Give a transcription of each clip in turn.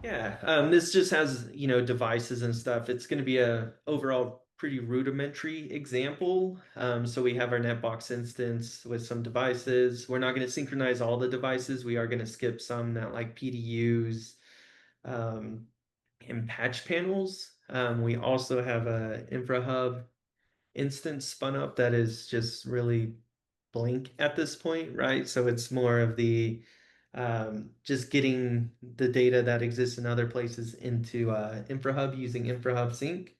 Yeah, this just has, devices and stuff. It's going to be a overall pretty rudimentary example. So we have our Netbox instance with some devices. We're not going to synchronize all the devices. We are going to skip some that like PDUs um, and patch panels. We also have a Infrahub instance spun up that is just really blank at this point, right? So it's more of the just getting the data that exists in other places into Infrahub using Infrahub Sync.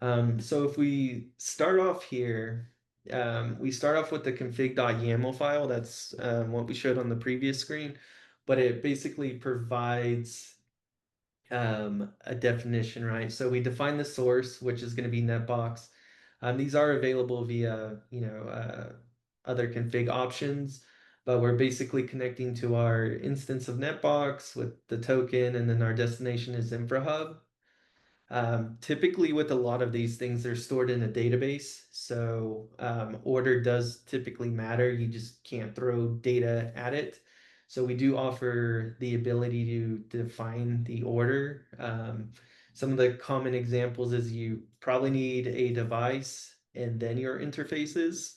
So if we start off here, we start off with the config.yaml file. That's what we showed on the previous screen, but it basically provides a definition, right? So we define the source, which is going to be Netbox. These are available via, other config options, but we're basically connecting to our instance of Netbox with the token, and then our destination is Infrahub. Typically, with a lot of these things, they're stored in a database. So order does typically matter. You just can't throw data at it. So we do offer the ability to define the order. Some of the common examples is you probably need a device and then your interfaces.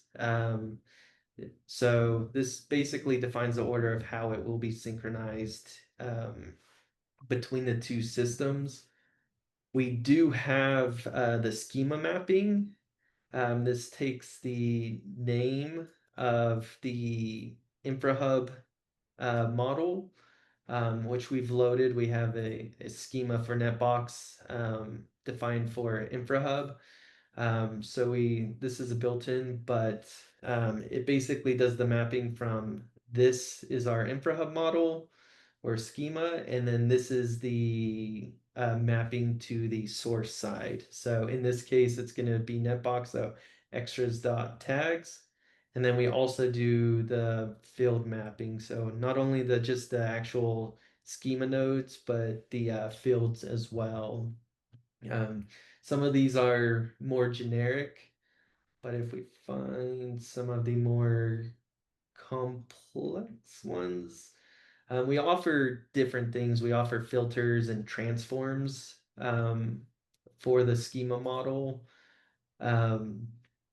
So this basically defines the order of how it will be synchronized between the two systems. We do have the schema mapping. This takes the name of the Infrahub model, which we've loaded. We have a schema for Netbox defined for Infrahub. This is a built-in, but it basically does the mapping from this is our Infrahub model or schema, and then this is the mapping to the source side. So in this case, it's going to be netbox, so extras.tags. And then we also do the field mapping. So not only just the actual schema nodes, but the fields as well. Um, some of these are more generic, but if we find some of the more complex ones, we offer different things. We offer filters and transforms for the schema model. Um,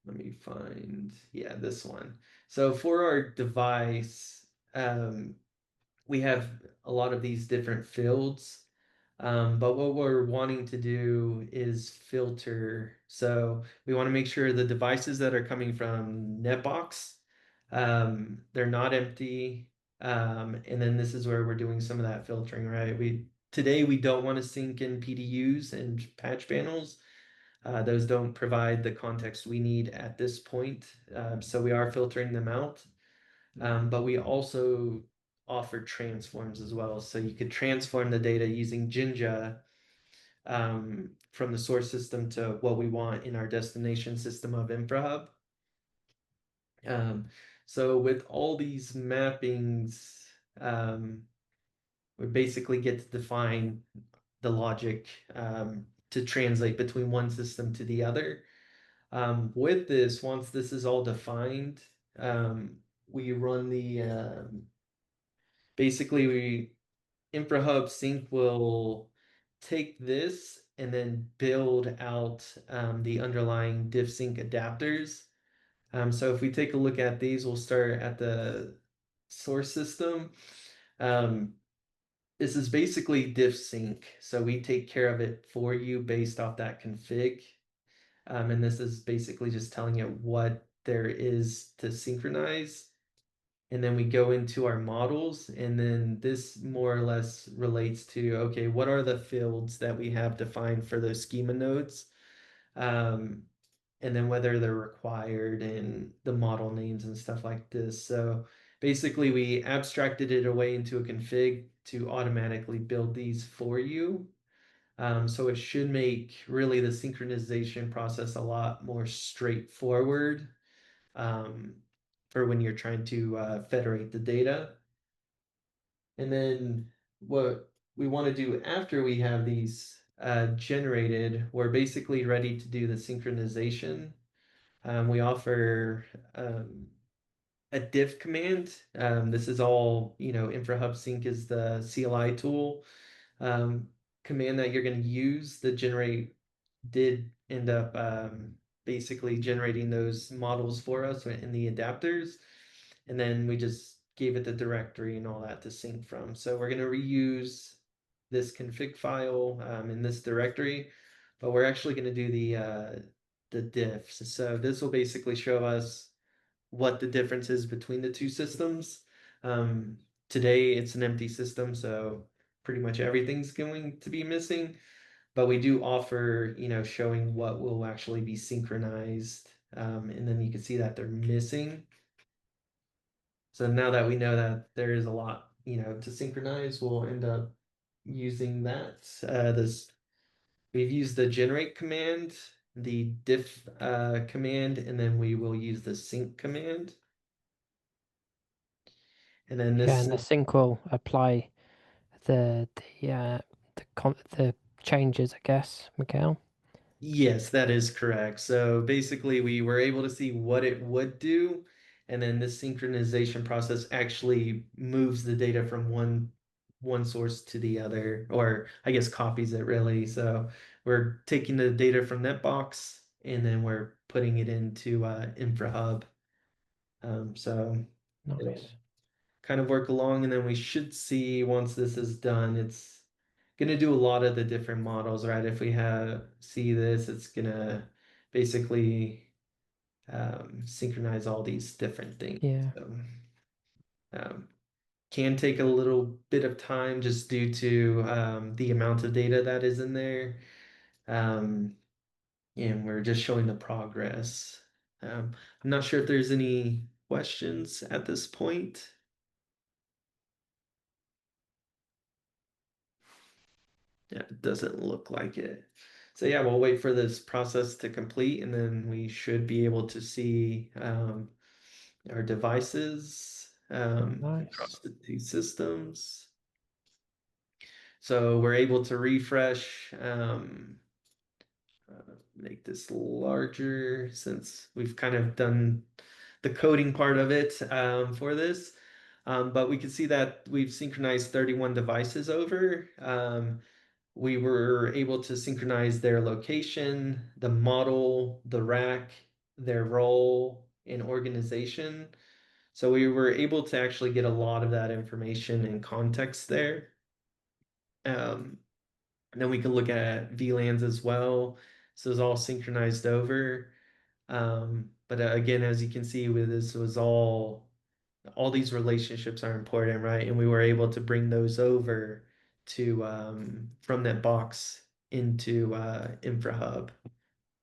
Let me find, yeah, this one. So for our device, we have a lot of these different fields. But what we're wanting to do is filter. So we want to make sure the devices that are coming from Netbox, they're not empty. And then this is where we're doing some of that filtering, right? Today we don't want to sync in PDUs and patch panels. Those don't provide the context we need at this point. So we are filtering them out. But we also offer transforms as well. So you could transform the data using Jinja from the source system to what we want in our destination system of Infrahub. Um, so with all these mappings, we basically get to define the logic to translate between one system to the other. With this, once this is all defined, we run the basically we Infrahub Sync will take this and then build out the underlying diff sync adapters. So if we take a look at these, we'll start at the source system. Um, this is basically diff sync. So we take care of it for you based off that config. And this is basically just telling it what there is to synchronize. And then we go into our models, and then this more or less relates to, okay, what are the fields that we have defined for those schema nodes? Um, and then whether they're required and the model names and stuff like this. So basically we abstracted it away into a config to automatically build these for you. So it should make really the synchronization process a lot more straightforward um, for when you're trying to federate the data. And then what we want to do after we have these generated, we're basically ready to do the synchronization. We offer a diff command. This is all, Infrahub Sync is the CLI tool. um, command that you're going to use, the generate did end up basically generating those models for us in the adapters. And then we just gave it the directory and all that to sync from. So we're going to reuse this config file in this directory, but we're actually going to do the diffs. So this will basically show us what the difference is between the two systems. Um, Today it's an empty system, so pretty much everything's going to be missing. But we do offer, showing what will actually be synchronized. And then you can see that they're missing. So now that we know that there is a lot, to synchronize, we'll end up using that. We've used the generate command, the diff command, and then we will use the sync command. And then Yeah, this, and the sync will apply the the changes, I guess, Miguel. yes, that is correct. So basically, we were able to see what it would do, and then this synchronization process actually moves the data from one source to the other, or I guess copies it really. So we're taking the data from Netbox and then we're putting it into Infrahub. So it'll Nice. kind of work along, and then we should see once this is done, it's gonna do a lot of the different models, right? If we have see this, it's gonna basically synchronize all these different things. Yeah. So, um, can take a little bit of time just due to the amount of data that is in there. Um, and we're just showing the progress. I'm not sure if there's any questions at this point. Yeah, it doesn't look like it. So yeah, we'll wait for this process to complete and then we should be able to see our devices Nice. across the two systems. So we're able to refresh, make this larger since we've kind of done the coding part of it for this. But we can see that we've synchronized 31 devices over. We were able to synchronize their location, the model, the rack, their role, and organization. So we were able to actually get a lot of that information and context there. Um, and then we can look at VLANs as well. So it's all synchronized over. But again, as you can see with this, was all these relationships are important, right? And we were able to bring those over to from that box into Infrahub.